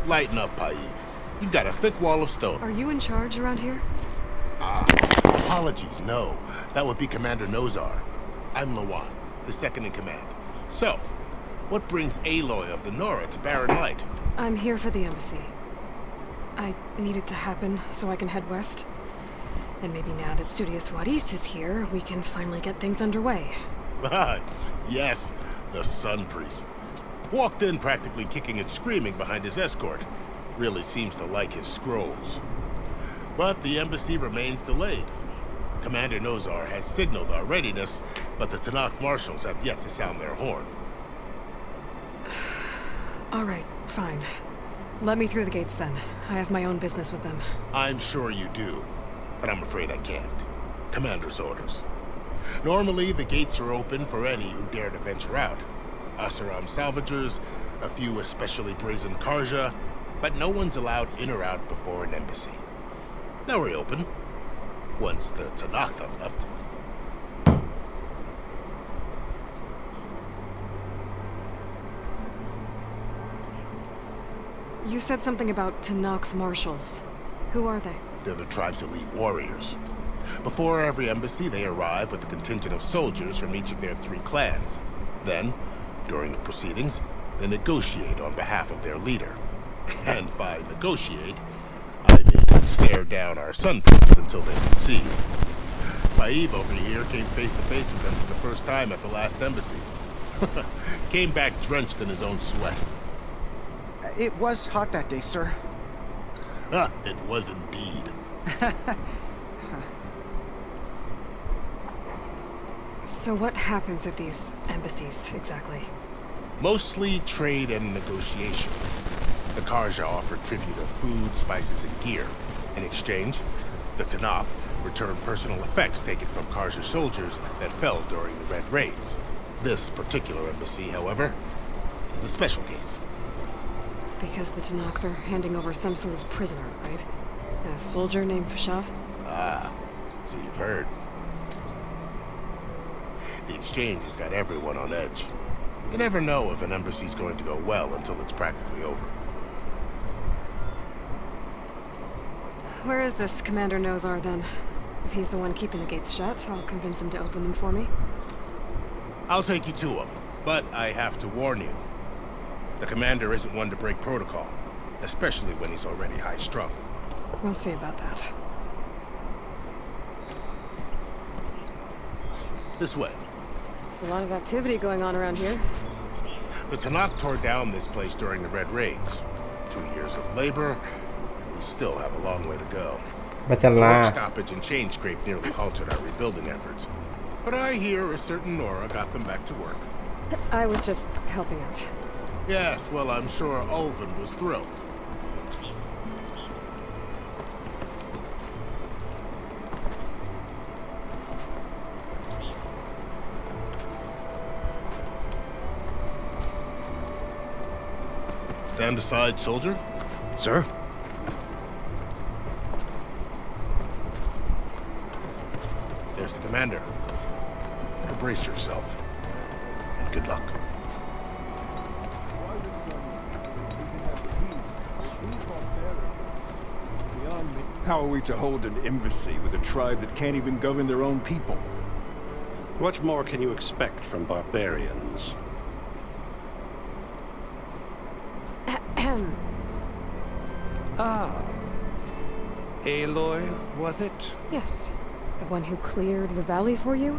Lighten up, Paiv. You've got a thick wall of stone. Are you in charge around here? Apologies, no. That would be Commander Nozar. I'm Lawan, the second in command. So, what brings Aloy of the Nora to Barren Light? I'm here for the embassy. I need it to happen so I can head west. And maybe now that Studious Wadis is here, we can finally get things underway. Yes, the Sun Priest. Walked in practically kicking and screaming behind his escort. Really seems to like his scrolls. But the embassy remains delayed. Commander Nozar has signaled our readiness, but the Tenakth marshals have yet to sound their horn. All right, fine. Let me through the gates then. I have my own business with them. I'm sure you do, but I'm afraid I can't. Commander's orders. Normally, the gates are open for any who dare to venture out. Asaram salvagers, a few especially brazen Karja, but no one's allowed in or out before an embassy. They'll reopen, once the Tenakth have left. You said something about Tenakth marshals. Who are they? They're the tribe's elite warriors. Before every embassy, they arrive with a contingent of soldiers from each of their 3 clans. Then, during the proceedings, they negotiate on behalf of their leader. And by negotiate, I mean stare down our Sun Priest until they concede. Paiv over here came face to face with them for the first time at the last embassy. Came back drenched in his own sweat. It was hot that day, sir. It was indeed. So what happens at these embassies, exactly? Mostly trade and negotiation. The Karja offer tribute of food, spices, and gear. In exchange, the Tenakth return personal effects taken from Karja soldiers that fell during the Red Raids. This particular embassy, however, is a special case. Because the Tenakth are handing over some sort of prisoner, right? A soldier named Fashav? Ah, so you've heard. The exchange has got everyone on edge. You never know if an embassy's going to go well until it's practically over. Where is this Commander Nozar, then? If he's the one keeping the gates shut, I'll convince him to open them for me. I'll take you to him, but I have to warn you. The commander isn't one to break protocol, especially when he's already high-strung. We'll see about that. This way. There's a lot of activity going on around here. The Tenakth tore down this place during the Red Raids. 2 years of labor, and we still have a long way to go. มาจะ The ลา work stoppage and chain scrape nearly halted our rebuilding efforts. But I hear a certain Nora got them back to work. I was just helping out. Yes, well, I'm sure Ulvin was thrilled. Stand aside, soldier. Sir? There's the commander. Brace yourself. And good luck. How are we to hold an embassy with a tribe that can't even govern their own people? What more can you expect from barbarians? Aloy, was it? Yes. The one who cleared the valley for you?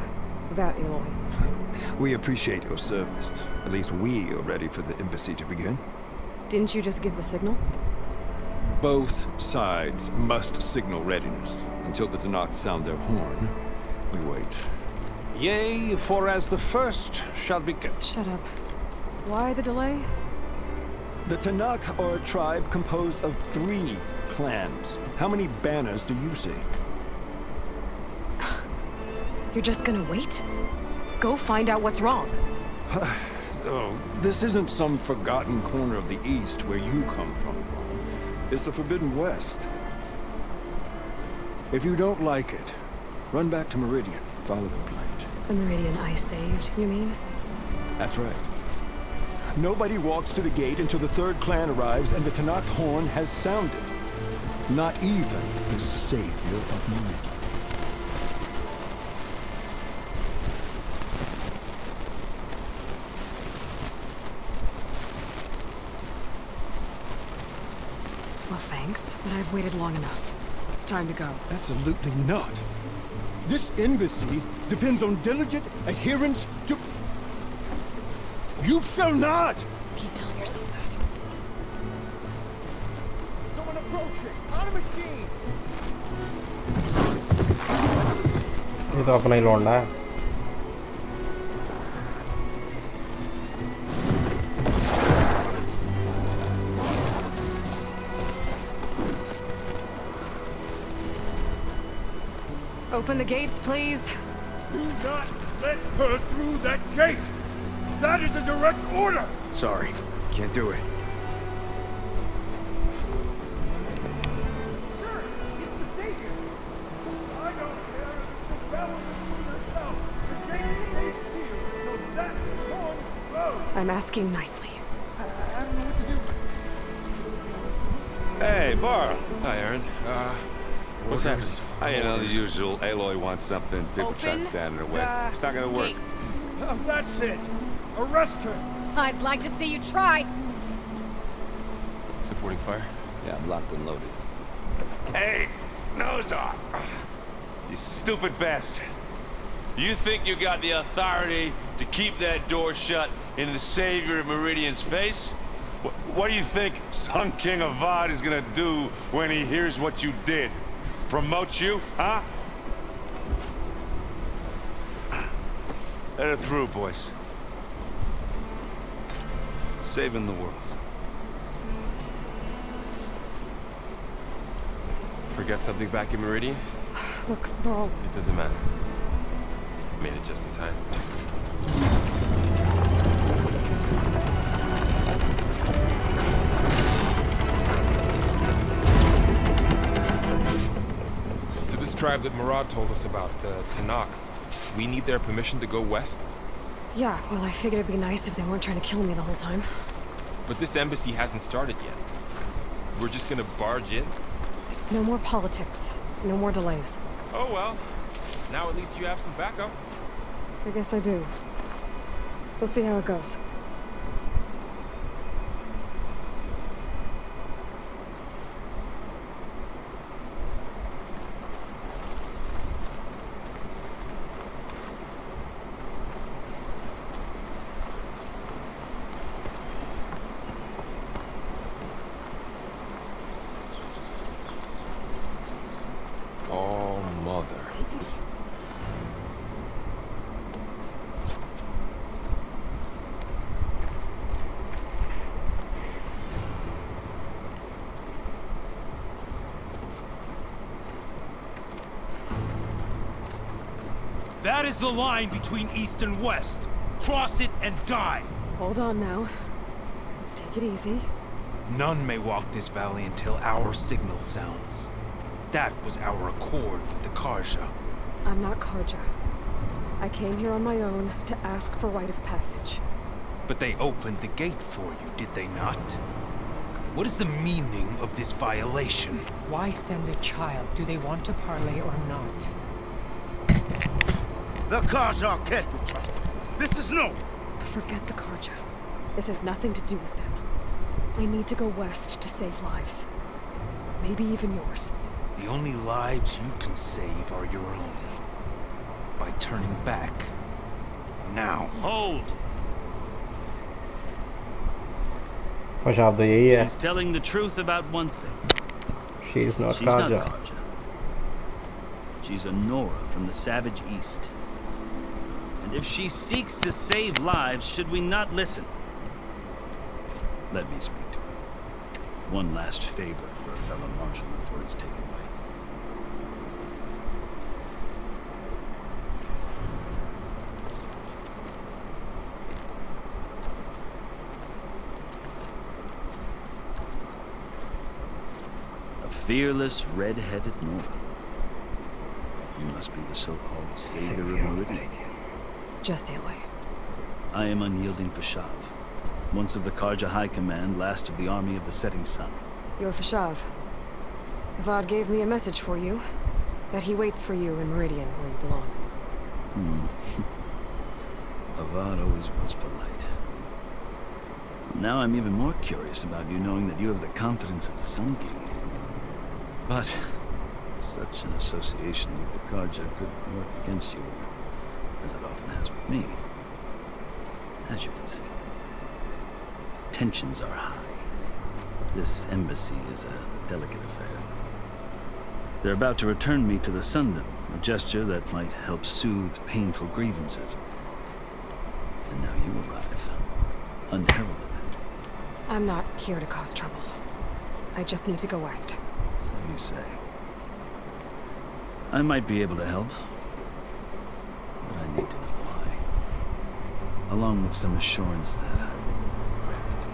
That Aloy. We appreciate your service. At least we are ready for the embassy to begin. Didn't you just give the signal? Both sides must signal readiness. Until the Tenakth sound their horn, we wait. Yea, for as the first shall be kept. Shut up. Why the delay? The Tenakth are a tribe composed of 3 clans. How many banners do you see? You're just gonna wait? Go find out what's wrong. Oh, this isn't some forgotten corner of the East where you come from. It's the Forbidden West. If you don't like it, run back to Meridian, file a complaint. The Meridian I saved, you mean? That's right. Nobody walks to the gate until the third clan arrives and the Tenakth horn has sounded. Not even the savior of Meridian. Well, thanks, but I've waited long enough. It's time to go. Absolutely not. This embassy depends on diligent adherence to... You shall not! Keep telling yourself that. Someone approaching! On a machine! ये तो अपना ही लौंडा है। Open the gates, please. Do not let her through that gate! That is a direct order! Sorry, can't do it. Sir, it's the savior! I don't care if it's the rebel herself! The gate stays sealed until that horn blows! I'm asking nicely. I don't know what to do. Hey, Varl. Hi, Aaron. What's happening? You know, the usual. Aloy wants something. People try to stand in her way. It's not gonna work. That's it! Arrest her! I'd like to see you try. Supporting fire? Yeah, I'm locked and loaded. Hey, nose off! You stupid bastard. You think you got the authority to keep that door shut in the savior of Meridian's face? What do you think Sun King Avad is gonna do when he hears what you did? Promote you, huh? Let her through, boys. Saving the world. Forget something back in Meridian? Look, Varl, It doesn't matter. Made it just in time. So this tribe that Murad told us about, the Tenakth, we need their permission to go west? yeah, well, I figured it'd be nice if they weren't trying to kill me the whole time. But this embassy hasn't started yet. We're just gonna barge in? There's no more politics. No more delays. Oh well. Now at least you have some backup. I guess I do. We'll see how it goes. Oh, mother. That is the line between East and West. Cross it and die. Hold on now. Let's take it easy. None may walk this valley until our signal sounds. That was our accord with the Karja. I'm not Karja. I came here on my own to ask for rite of passage. But they opened the gate for you, did they not? What is the meaning of this violation? Why send a child? Do they want to parley or not? The Karja can't be trusted. This is no. Forget the Karja. This has nothing to do with them. I need to go west to save lives. Maybe even yours. The only lives you can save are your own. By turning back. Now. Hold! शब्द यही है. She's telling the truth about one thing. She is not She's not Karja. Karja. She's a Nora from the Savage East. And if she seeks to save lives, should we not listen? Let me speak to her. One last favor for a fellow marshal before he's taken away. A fearless, red-headed Nora. You must be the so-called savior of Meridian. Just Aloy. I am unyielding for Shav. once of the Karja High Command, last of the army of the setting sun. You're Fashav. Avad gave me a message for you. That he waits for you in Meridian, where you belong. Avad always was polite. Now I'm even more curious about you knowing that you have the confidence of the Sun King. But such an association with the Karja could work against you, as it often has with me. As you can see, tensions are high. This embassy is a delicate affair. They're about to return me to the Sundom, a gesture that might help soothe painful grievances. And now you arrive, unheralded. I'm not here to cause trouble. I just need to go west. So you say. I might be able to help, but I need to know why. Along with some assurance that I won't regret it.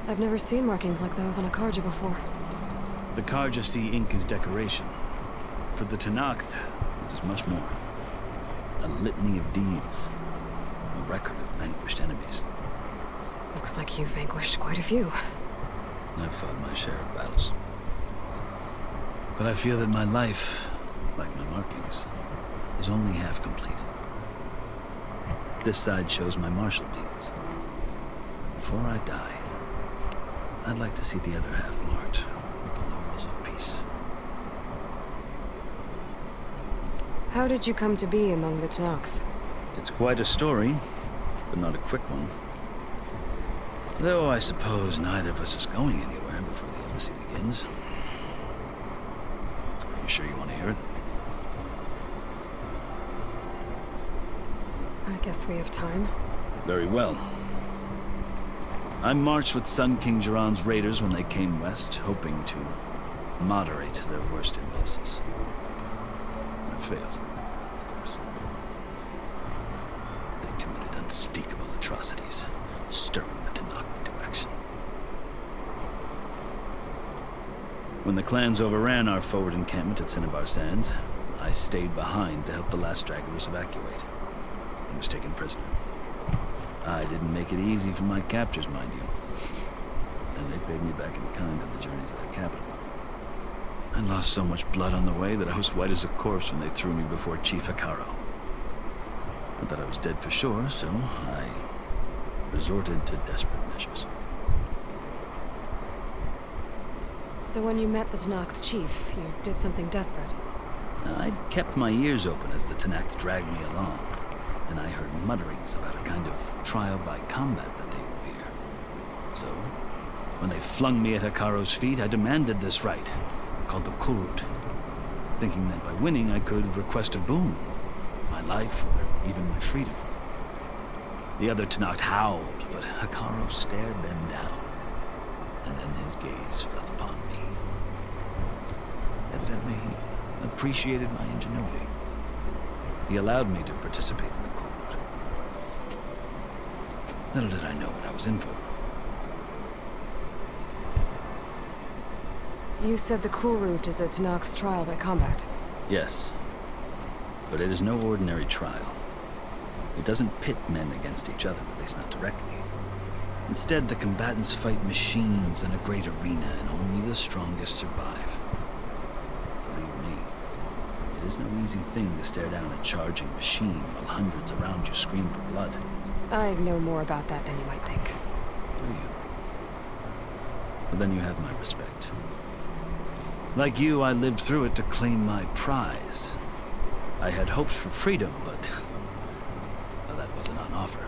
I've never seen markings like those on a Karja before. The Karja see ink as decoration. For the Tenakth, it is much more. A litany of deeds. A record of vanquished enemies. Looks like you vanquished quite a few. I've fought my share of battles. But I feel that my life, like my markings, is only half complete. This side shows my martial deeds. Before I die, I'd like to see the other half marked with the laurels of peace. How did you come to be among the Tenakth? It's quite a story, but not a quick one. Though I suppose neither of us is going anywhere before the embassy begins. Are you sure you want to hear it? I guess we have time. Very well. I marched with Sun King Jiran's raiders when they came west, hoping to moderate their worst impulses. I failed, of course. They committed unspeakable atrocities, stirring the Tenakth into action. When the clans overran our forward encampment at Cinnabar Sands, I stayed behind to help the last stragglers evacuate. I was taken prisoner. I didn't make it easy for my captors, mind you. And they paid me back in kind on the journey to their capital. I lost so much blood on the way that I was white as a corpse when they threw me before Chief Hekarro. I thought I was dead for sure, so I resorted to desperate measures. So when you met the Tenakth chief, you did something desperate? I'd kept my ears open as the Tenakth dragged me along, and I heard mutterings about a kind of trial by combat that they revere. So, when they flung me at Hekarro's feet, I demanded this right, called the Kulrut, thinking that by winning I could request a boon, my life or even my freedom. The other Tenakth howled, but Hekarro stared them down, and then his gaze fell upon me. Evidently, he appreciated my ingenuity. He allowed me to participate in the Kulrut. Little did I know what I was in for. You said the Kulrut is a Tenakth trial by combat. Yes, but it is no ordinary trial. It doesn't pit men against each other, at least not directly. Instead, the combatants fight machines in a great arena, and only the strongest survive. Believe me, it is no easy thing to stare down a charging machine while hundreds around you scream for blood. I know more about that than you might think. Do you? Well, then you have my respect. Like you, I lived through it to claim my prize. I had hopes for freedom, but well, that wasn't on offer.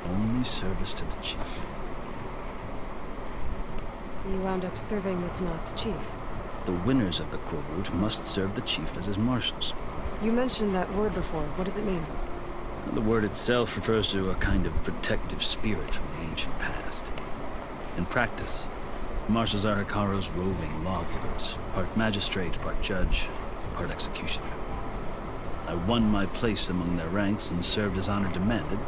Only service to the chief. You wound up serving the Tenakth chief. The winners of the Kulrut must serve the chief as his marshals. You mentioned that word before. What does it mean? The word itself refers to a kind of protective spirit from the ancient past. In practice, marshals are Hekarro's roving lawgivers, part magistrate, part judge, part executioner. I won my place among their ranks and served as honor demanded,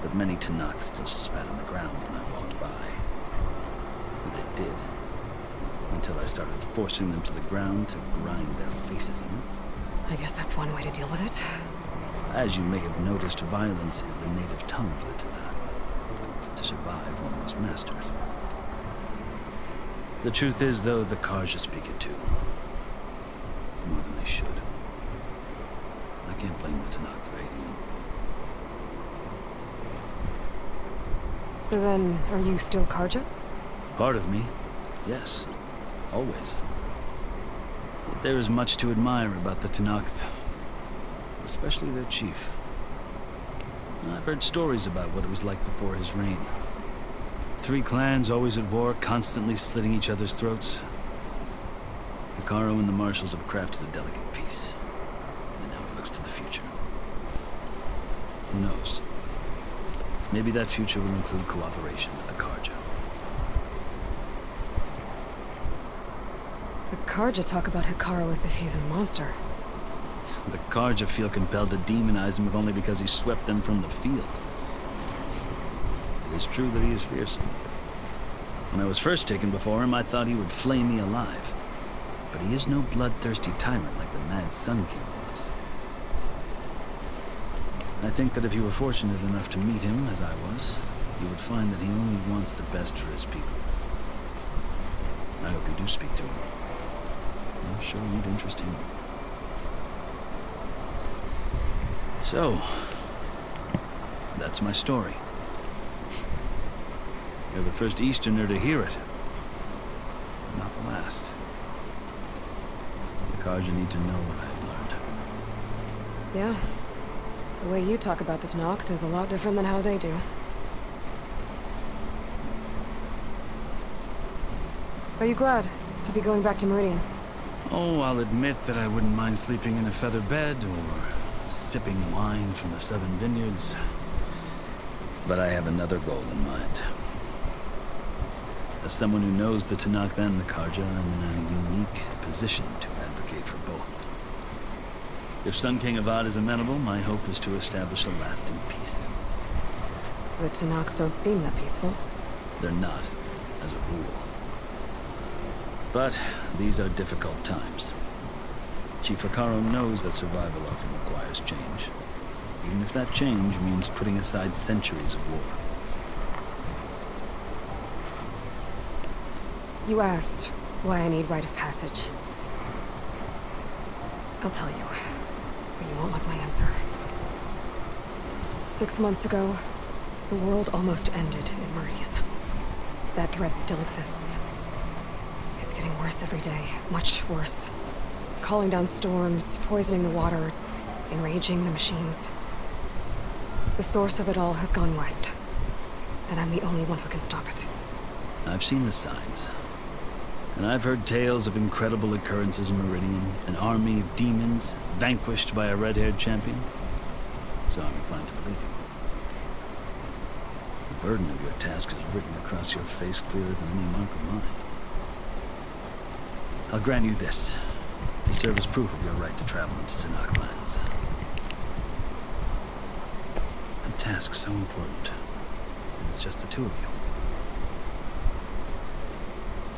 but many Tenakth still spat on the ground when I walked by. And they did, until I started forcing them to the ground to grind their faces in. I guess that's one way to deal with it. As you may have noticed, violence is the native tongue of the Tenakth. To survive, one must master it. The truth is, though, the Karja speak it too. More than they should. I can't blame the Tenakth for hating them. So then, are you still Karja? Part of me, yes. Always. Yet there is much to admire about the Tenakth. Especially their chief. I've heard stories about what it was like before his reign. 3 clans always at war, constantly slitting each other's throats. Hekarro and the Marshals have crafted a delicate peace. And now it looks to the future. Who knows? Maybe that future will include cooperation with the Karja. The Karja talk about Hekarro as if he's a monster. The Karja feel compelled to demonize him if only because he swept them from the field. It is true that he is fearsome. When I was first taken before him, I thought he would flay me alive. But he is no bloodthirsty tyrant like the Mad Sun King was. I think that if you were fortunate enough to meet him, as I was, you would find that he only wants the best for his people. I hope you do speak to him. I'm sure you'd interest him. So, that's my story. You're the first Easterner to hear it. Not the last. The Karja need to know what I've learned. Yeah. The way you talk about the Tenakth is a lot different than how they do. Are you glad to be going back to Meridian? Oh, I'll admit that I wouldn't mind sleeping in a feather bed or sipping wine from the southern vineyards. But I have another goal in mind. As someone who knows the Tenakth and the Karja, I'm in a unique position to advocate for both. If Sun King Avad is amenable, my hope is to establish a lasting peace. The Tenakth don't seem that peaceful. They're not, as a rule. But these are difficult times. Chief Hekarro knows that survival often requires change, even if that change means putting aside centuries of war. You asked why I need rite of passage. I'll tell you, but you won't like my answer. 6 months ago, the world almost ended in Meridian. That threat still exists. It's getting worse every day, much worse. Calling down storms, poisoning the water, enraging the machines. The source of it all has gone west, and I'm the only one who can stop it. I've seen the signs. And I've heard tales of incredible occurrences in Meridian, an army of demons vanquished by a red-haired champion. So I'm inclined to believe you. The burden of your task is written across your face clearer than any mark of mine. I'll grant you this, to serve as proof of your right to travel into Tenakth lands. A task so important, and it's just the two of you.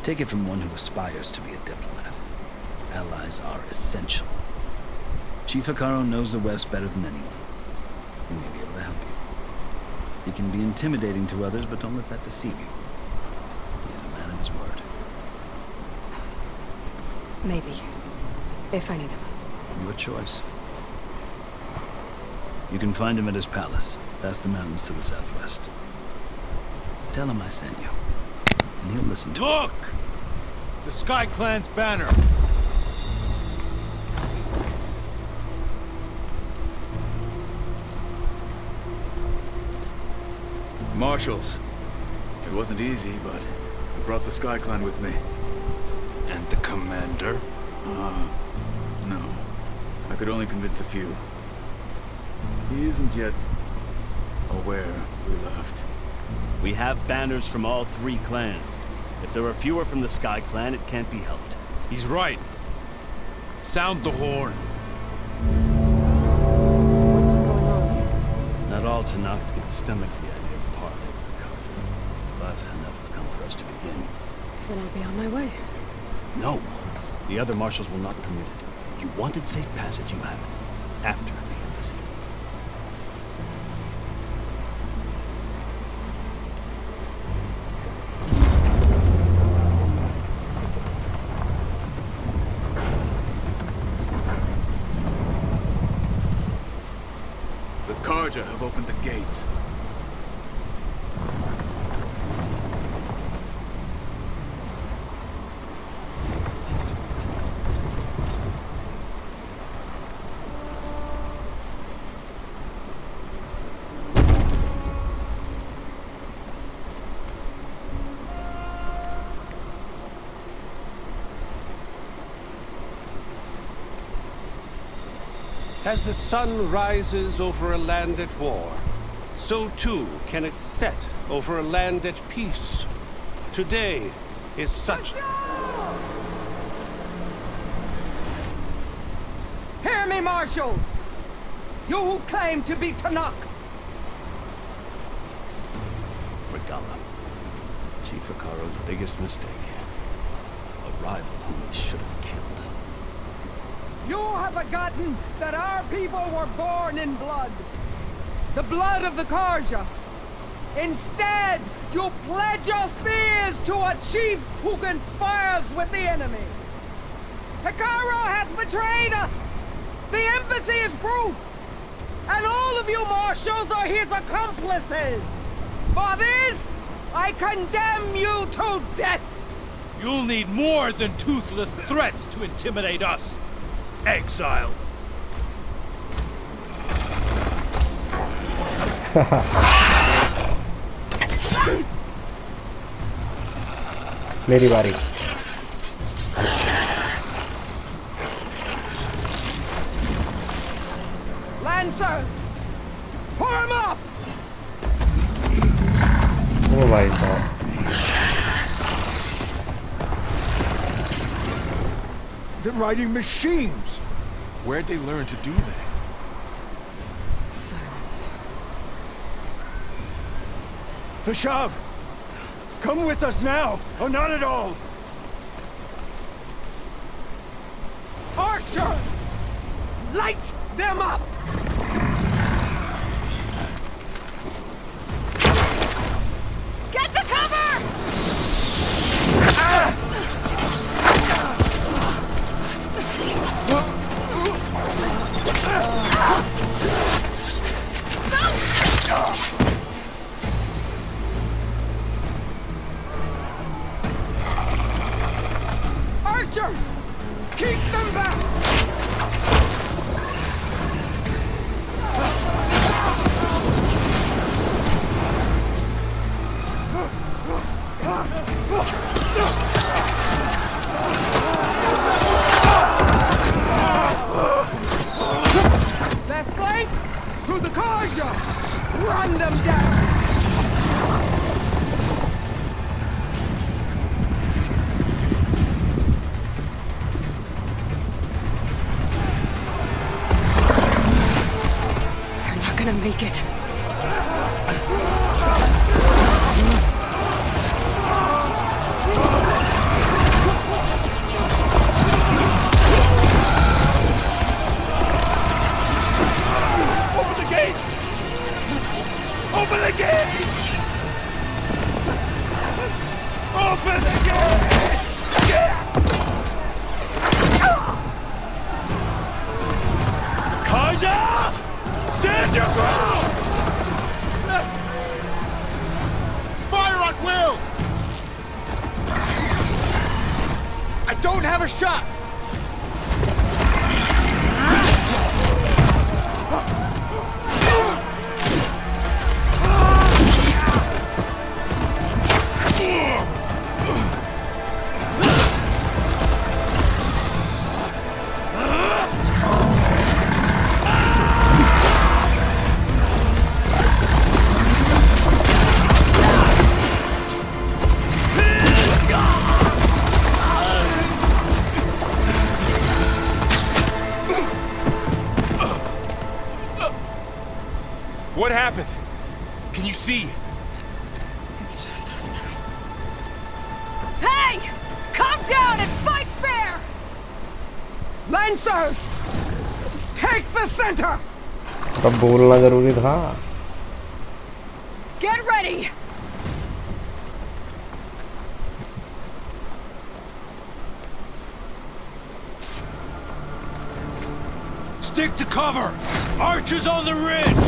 Take it from one who aspires to be a diplomat. Allies are essential. Chief Hekarro knows the West better than anyone. He may be able to help you. He can be intimidating to others, but don't let that deceive you. He is a man of his word. Maybe. If I need him. Your choice. You can find him at his palace, past the mountains to the southwest. Tell him I sent you. And he'll listen to Look! The Sky Clan's banner! Marshals. It wasn't easy, but I brought the Sky Clan with me. And the commander? No. I could only convince a few. He isn't yet aware we left. We have banners from all 3 clans. If there are fewer from the Sky Clan, it can't be helped. He's right. Sound the horn. What's going on? Not all Tenakth can stomach the idea of parley with the Karja, but enough have come for us to begin. Then I'll be on my way. No. The other marshals will not permit it. You wanted safe passage, you have it. After the embassy. The Karja have opened the gates. As the sun rises over a land at war, so too can it set over a land at peace. Today is such... Hear me, marshals! You who claim to be Tanakh! Regalla. Chief Hekarro's biggest mistake. A rival whom he should have killed. You have forgotten that our people were born in blood. The blood of the Karja. Instead, you pledge your spears to a chief who conspires with the enemy. Hekarro has betrayed us! The embassy is proof! And all of you marshals are his accomplices! For this, I condemn you to death! You'll need more than toothless threats to intimidate us. Exile. मेरी बारी. Lancers! Form up! Oh my God. They're riding machines! Where'd they learn to do that? Silence. Vashav! Come with us now, or not at all! Archers! Light them up! Get to cover! Archers! Keep them back! Left flank! To the Karja! Run them down! They're not gonna make it. Open the gates! Open the gates! Open the gates! Karja! Stand your ground! Fire at will! I don't have a shot! What happened? Can you see? It's just us now. Hey! Calm down and fight fair! Lancers! Take the center! तब बोलना जरूरी था. Get ready! Stick to cover! Archers on the ridge!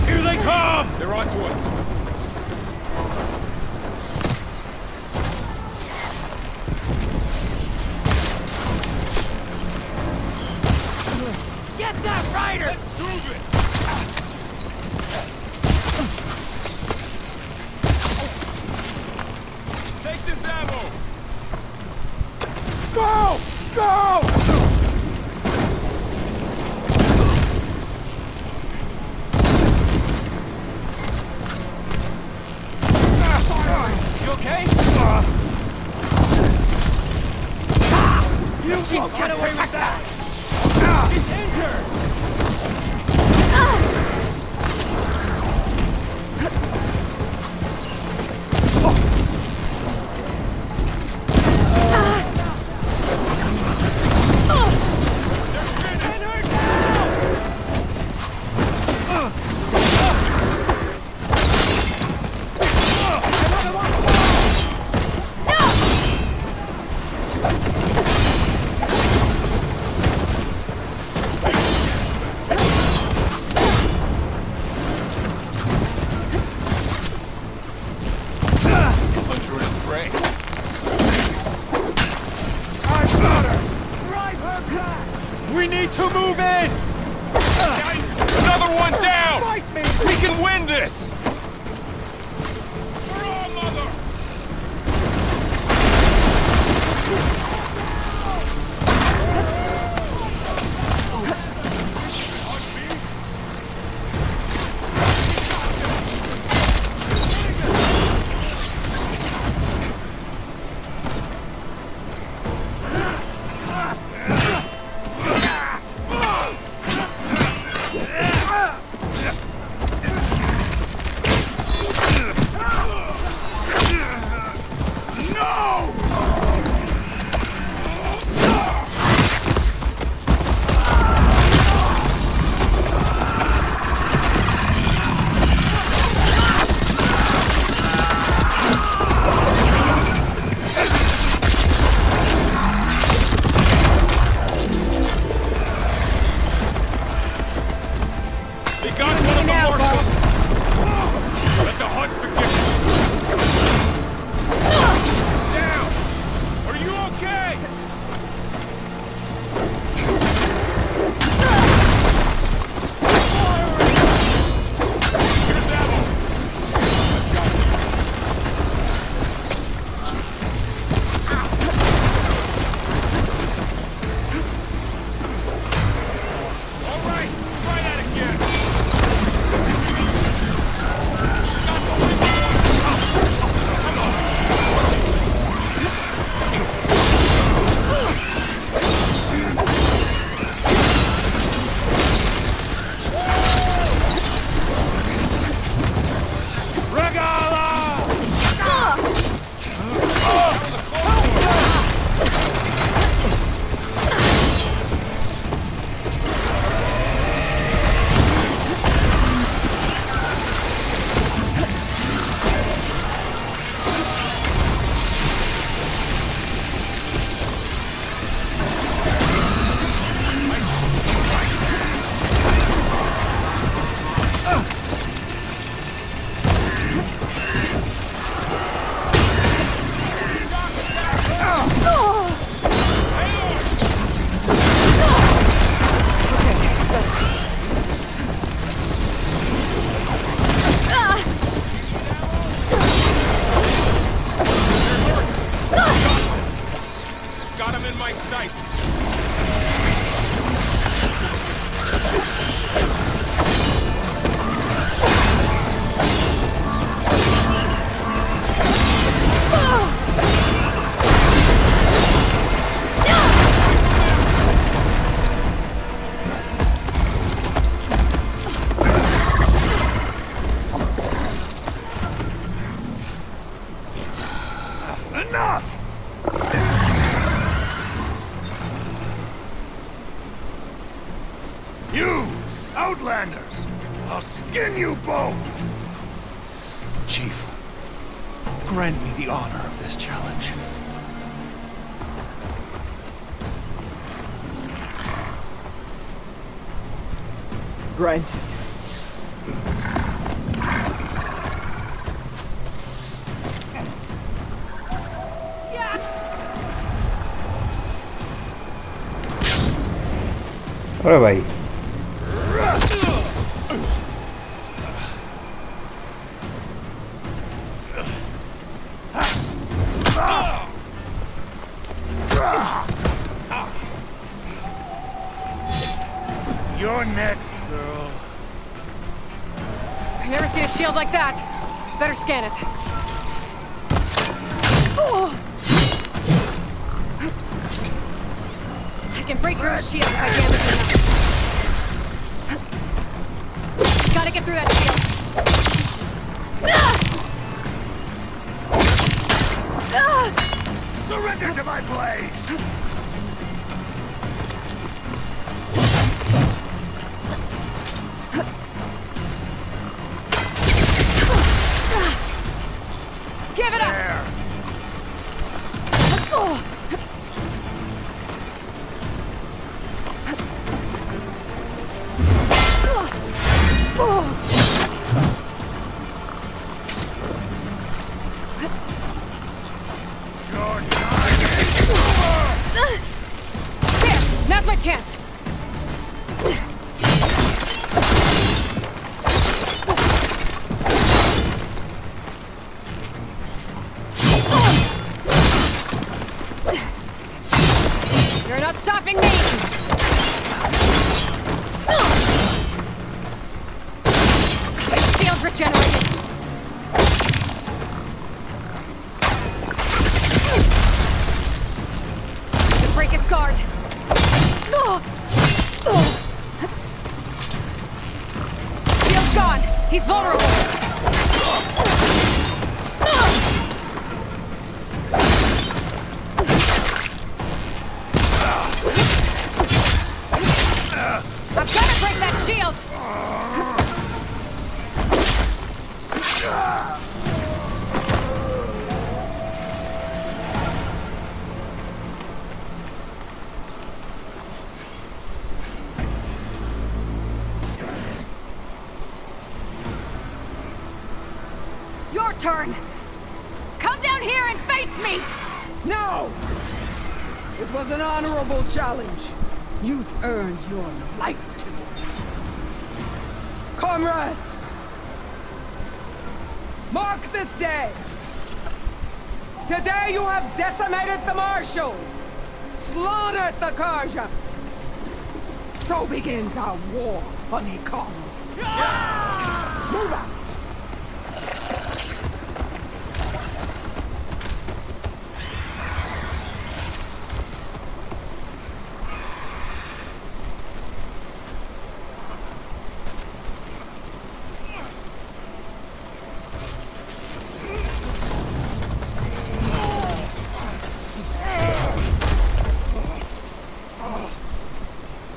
Here they come! They're onto us. Get that rider! Let's move it! Take this ammo! Go! Go! You okay? You won't get away with that! He's injured! We need to move in! Another one down! Fight me! We can win this! For all, mother! Sanders. I'll skin you both! Chief, grant me the honor of this challenge. Granted. अरे भाई You're next, girl. I've never seen a shield like that. Better scan it. I can break through his shield if I damage enough. Gotta get through that shield. Surrender to my blade! Give it up! There! Now's my chance! You're not stopping me! Shield's regenerated! To break his guard! Shield's gone! He's vulnerable! I've gotta break that shield! Your turn! Come down here and face me! No! It was an honorable challenge. You've earned your life today. Comrades! Mark this day! Today you have decimated the Marshals! Slaughtered the Karja! So begins our war on the Kong. Move out!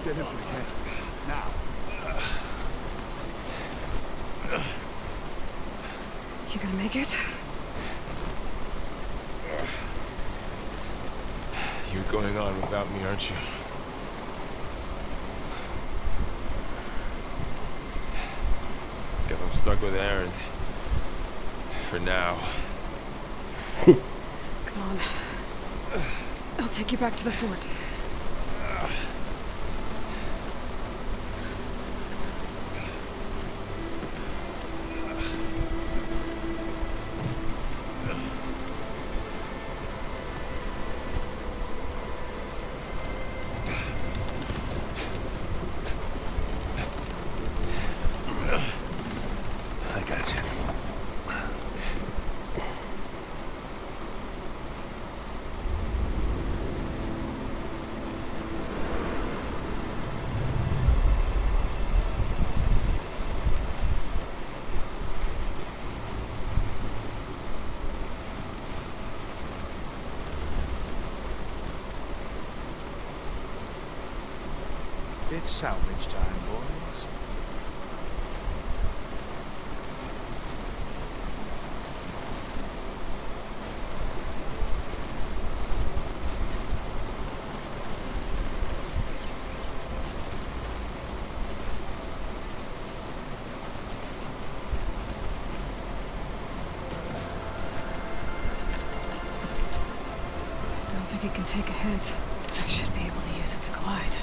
Get up again. Now. You gonna make it? You're going on without me, aren't you? Guess I'm stuck with Aaron. For now. Come on. I'll take you back to the fort. I got you. It's salvage time, boys. can take a hit, I should be able to use it to glide.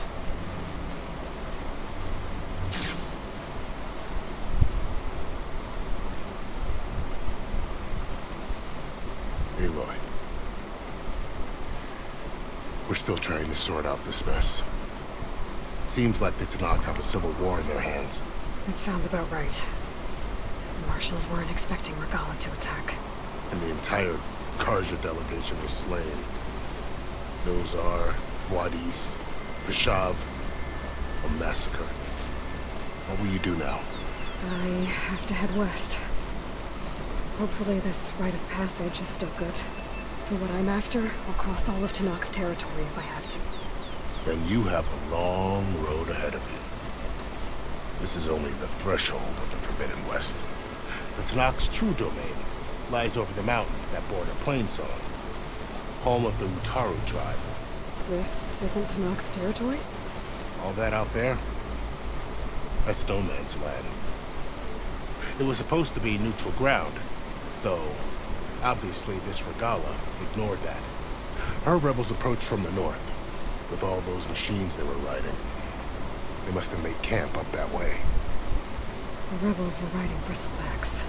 Aloy. We're still trying to sort out this mess. Seems like the Tenakth have a civil war in their hands. That sounds about right. The marshals weren't expecting Regalla to attack. And the entire Carja delegation was slain. Nozar, Wadis, Vashav, a massacre. What will you do now? I have to head west. Hopefully this rite of passage is still good. For what I'm after, I'll cross all of Tenakth territory if I have to. Then you have a long road ahead of you. This is only the threshold of the Forbidden West. The Tenakth's true domain lies over the mountains that border Plainsong, home of the Utaru tribe. This isn't Tenakth territory? All that out there? That's no man's land. It was supposed to be neutral ground, though obviously this Regalla ignored that. Her rebels approached from the north, with all those machines they were riding. They must have made camp up that way. The rebels were riding bristlebacks.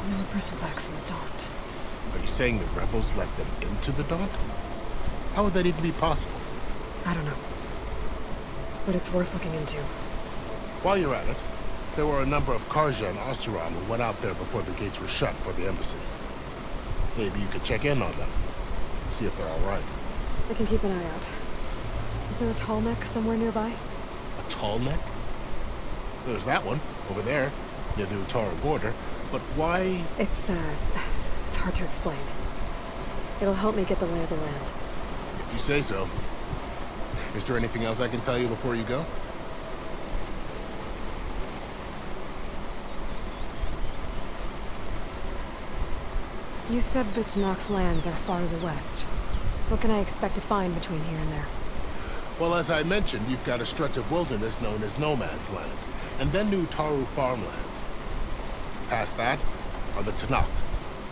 There were bristlebacks in the Daunt. Are you saying the rebels let them into the Daunt? How would that even be possible? I don't know. But it's worth looking into. While you're at it, there were a number of Carja and Oseram who went out there before the gates were shut for the embassy. Maybe you could check in on them. See if they're all right. I can keep an eye out. Is there a Tallneck somewhere nearby? A Tallneck? There's that one, over there, near the Utaru border. But why? It's hard to explain. It'll help me get the lay of the land. If you say so. Is there anything else I can tell you before you go? You said the Tenakth lands are far to the west. What can I expect to find between here and there? Well, as I mentioned, you've got a stretch of wilderness known as No Man's Land, and then the Utaru farmlands. Past that are the Tenakth.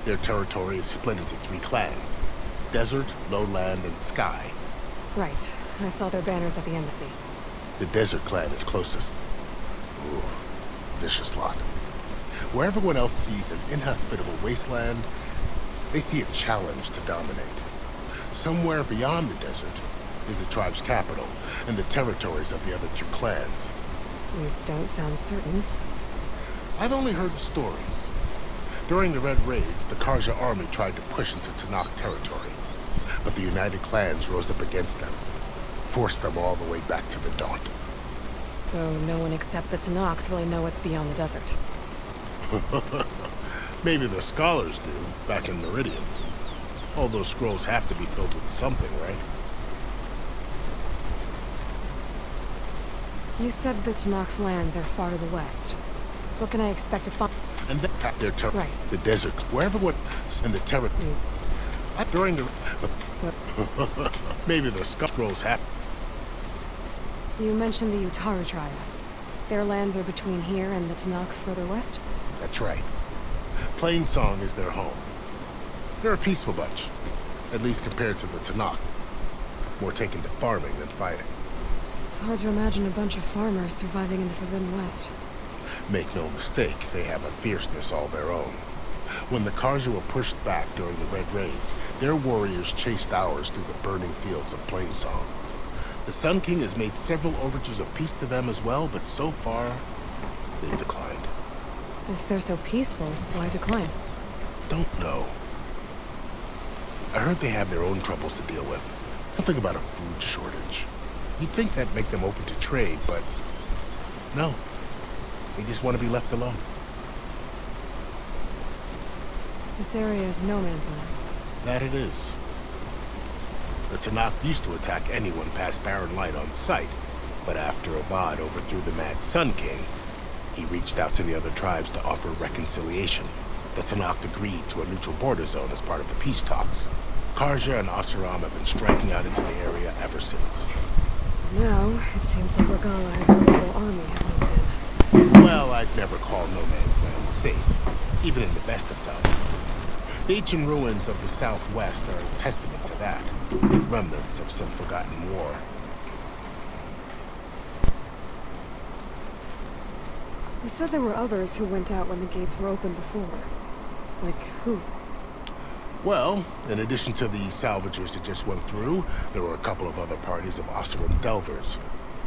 Their territory is split into 3 clans: Desert, Lowland, and Sky. Right. I saw their banners at the embassy. The Desert clan is closest. Ooh, vicious lot. Where everyone else sees an inhospitable wasteland, they see a challenge to dominate. Somewhere beyond the desert is the tribe's capital and the territories of the other 2 clans. You don't sound certain. I've only heard the stories. During the Red Raids, the Carja army tried to push into Tenakth territory, but the United Clans rose up against them, forced them all the way back to the Daunt. So no one except the Tenakth really know what's beyond the desert. Maybe the scholars do, back in Meridian. All those scrolls have to be filled with something, right? You said the Tenakth lands are far to the west. What can I expect to find? And then their right. The desert, where everyone and the territory. During the so maybe the scrolls have. You mentioned the Utaru tribe. Their lands are between here and the Tenakth further west? That's right. Plainsong is their home. They're a peaceful bunch, at least compared to the Tenakth. More taken to farming than fighting. It's hard to imagine a bunch of farmers surviving in the Forbidden West. Make no mistake, they have a fierceness all their own. When the Carja were pushed back during the Red Raids, their warriors chased ours through the burning fields of Plainsong. The Sun King has made several overtures of peace to them as well, but so far, they've declined. If they're so peaceful, why decline? Don't know. I heard they have their own troubles to deal with. Something about a food shortage. You'd think that'd make them open to trade, but no. They just want to be left alone. This area is no man's land. That it is. The Tenakth used to attack anyone past Barren Light on sight, but after Avad overthrew the Mad Sun King, he reached out to the other tribes to offer reconciliation. The Tenakth agreed to a neutral border zone as part of the peace talks. Carja and Oseram have been striking out into the area ever since. Now, it seems like Regalla had a little army have moved in. Well, I'd never call No Man's Land safe, even in the best of times. The ancient ruins of the Southwest are a testament to that. Remnants of some forgotten war. You said there were others who went out when the gates were open before. Like who? Well, in addition to the salvagers that just went through, there were a couple of other parties of Oseram delvers.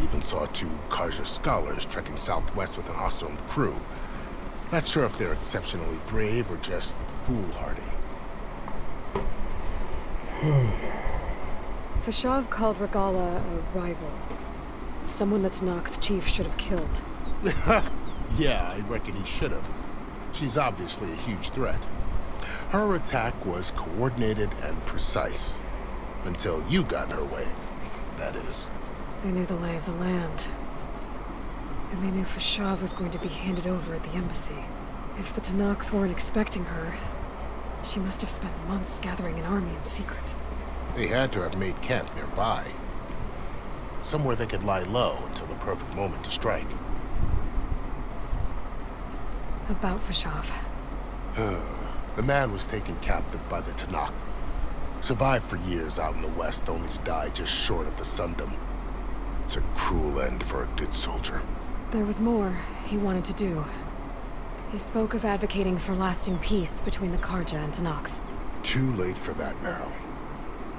Even saw 2 Carja scholars trekking southwest with an Oseram crew. Not sure if they're exceptionally brave or just foolhardy. Fashav called Regalla a rival. Someone that Tenakth chief should have killed. Yeah, I reckon he should have. She's obviously a huge threat. Her attack was coordinated and precise. Until you got in her way, that is. They knew the lay of the land. And they knew Fashav was going to be handed over at the embassy. If the Tenakth weren't expecting her, she must have spent months gathering an army in secret. They had to have made camp nearby. Somewhere they could lie low until the perfect moment to strike. About Fashav. The man was taken captive by the Tenakth. Survived for years out in the west, only to die just short of the Sundom. It's a cruel end for a good soldier. There was more he wanted to do. He spoke of advocating for lasting peace between the Carja and Tenakth. Too late for that now.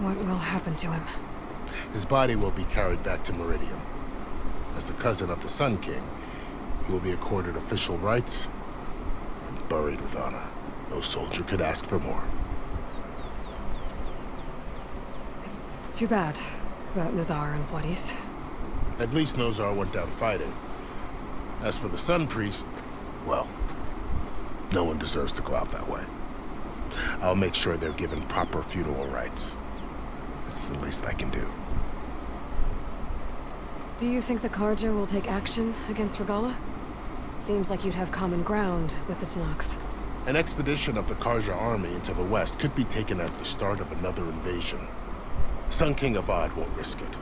What will happen to him? His body will be carried back to Meridian. As a cousin of the Sun King, he will be accorded official rights and buried with honor. No soldier could ask for more. It's too bad about Nozar and Vladis. At least Nozar went down fighting. As for the Sun Priest, well, no one deserves to go out that way. I'll make sure they're given proper funeral rites. It's the least I can do. Do you think the Carja will take action against Regalla? Seems like you'd have common ground with the Tenakth. An expedition of the Carja army into the west could be taken as the start of another invasion. Sun King Avad won't risk it.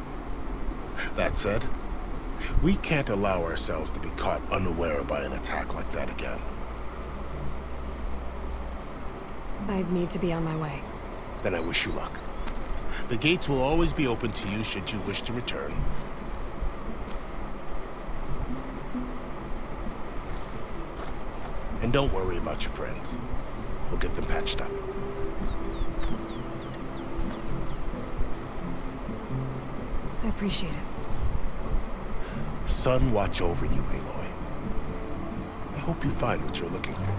That said, we can't allow ourselves to be caught unaware by an attack like that again. I'd need to be on my way. Then I wish you luck. The gates will always be open to you should you wish to return. And don't worry about your friends. We'll get them patched up. I appreciate it. Sun watch over you, Aloy. I hope you find what you're looking for.